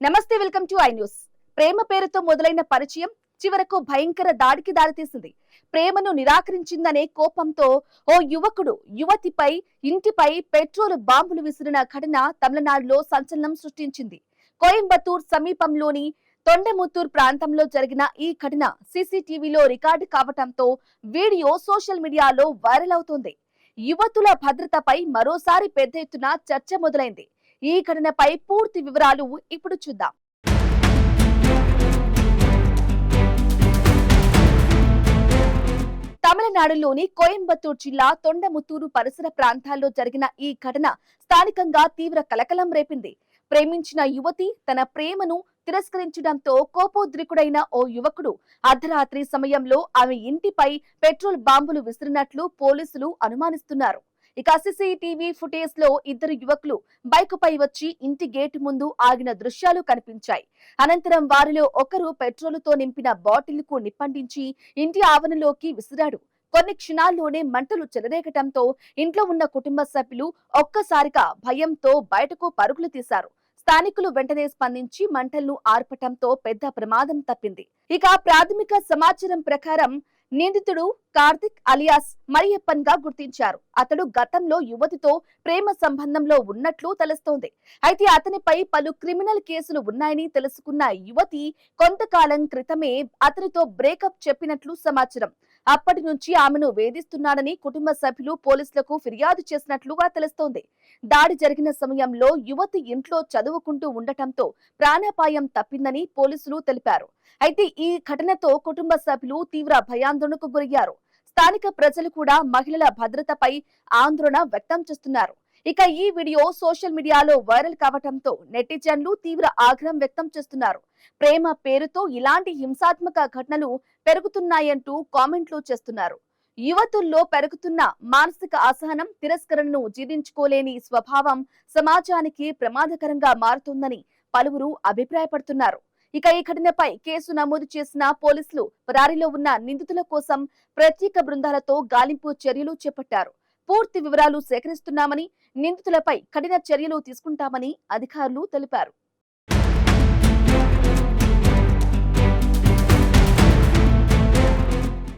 నమస్తే, welcome to I news. ప్రేమ పేరుతో మొదలైన పరిచయం చివరకు భయంకర దాడికి దారితీసింది. ప్రేమను నిరాకరించిందనే కోపంతో ఓ యువకుడు యువతిపై ఇంటిపై పెట్రోల్ బాంబులు విసిరిన ఘటన తమిళనాడులో సంచలనం సృష్టించింది. కోయంబత్తూర్ సమీపంలోని తొండముత్తూర్ ప్రాంతంలో జరిగిన ఈ ఘటన సీసీటీవీలో రికార్డు కావటంతో వీడియో సోషల్ మీడియాలో వైరల్ అవుతోంది. యువతుల భద్రతపై మరోసారి పెద్ద ఎత్తున చర్చ మొదలైంది. ఈ ఘటనపై పూర్తి వివరాలు ఇప్పుడు చూద్దాం. తమిళనాడులోని కోయంబత్తూర్ జిల్లా తొండముత్తూరు పరిసర ప్రాంతాల్లో జరిగిన ఈ ఘటన స్థానికంగా తీవ్ర కలకలం రేపింది. ప్రేమించిన యువతి తన ప్రేమను తిరస్కరించడంతో కోపోద్రికుడైన ఓ యువకుడు అర్ధరాత్రి సమయంలో ఆమె ఇంటిపై పెట్రోల్ బాంబులు విసిరినట్లు పోలీసులు అనుమానిస్తున్నారు. ఇక సీసీటీవీ ఫుటేజ్ లో ఇద్దరు యువకులు బైకుపై వచ్చి ఇంటి గేటు ముందు ఆగిన దృశ్యాలు కనిపించాయి. అనంతరం వారిలో ఒకరు పెట్రోలుతో నింపిన బాటిల్ కు నిప్పంటించి ఇంటి ఆవరణలోకి విసిరాడు. కొన్ని క్షణాల్లోనే మంటలు చెలరేగటంతో ఇంట్లో ఉన్న కుటుంబ సభ్యులు ఒక్కసారిగా భయంతో బయటకు పరుగులు తీశారు. స్థానికులు వెంటనే స్పందించి మంటలను ఆర్పటంతో పెద్ద ప్రమాదం తప్పింది. ఇక ప్రాథమిక సమాచారం ప్రకారం నిందితుడు కార్తిక్ అలియాస్ మరియప్పన్ గా గుర్తించారు. అతడు గతంలో యువతితో ప్రేమ సంబంధంలో ఉన్నట్లు తెలుస్తోంది. అయితే అతనిపై పలు క్రిమినల్ కేసులు ఉన్నాయని తెలుసుకున్న యువతి కొంతకాలం క్రితమే అతనితో బ్రేకప్ చెప్పినట్లు సమాచారం. అప్పటి నుంచి ఆమెను వేధిస్తున్నాడని కుటుంబ సభ్యులు పోలీసులకు ఫిర్యాదు చేసినట్లుగా తెలుస్తోంది. దాడి జరిగిన సమయంలో యువతి ఇంట్లో చదువుకుంటూ ఉండటంతో ప్రాణాపాయం తప్పిందని పోలీసులు తెలిపారు. అయితే ఈ ఘటనతో కుటుంబ సభ్యులు తీవ్ర భయాందోళనకు గురయ్యారు. స్థానిక ప్రజలు కూడా మహిళల భద్రతపై ఆందోళన వ్యక్తం చేస్తున్నారు. ఇక ఈ వీడియో సోషల్ మీడియాలో వైరల్ కావడంతో నెటిజన్లు తీవ్ర ఆగ్రహం వ్యక్తం చేస్తున్నారు. ప్రేమ పేరుతో ఇలాంటి హింసాత్మక ఘటనలు పెరుగుతున్నాయంటూ కామెంట్లు చేస్తున్నారు. యువతుల్లో పెరుగుతున్న మానసిక అసహనం, తిరస్కరణను జీర్ణించుకోలేని స్వభావం సమాజానికి ప్రమాదకరంగా మారుతుందని పలువురు అభిప్రాయపడుతున్నారు. ఇక ఈ ఘటనపై కేసు నమోదు చేసిన పోలీసులు పరారీలో ఉన్న నిందితుల కోసం ప్రత్యేక బృందాలతో గాలింపు చర్యలు చేపట్టారు. పూర్తి వివరాలు సేకరిస్తున్నామని, నిందితులపై కఠిన చర్యలు తీసుకుంటామని అధికారులు తెలిపారు.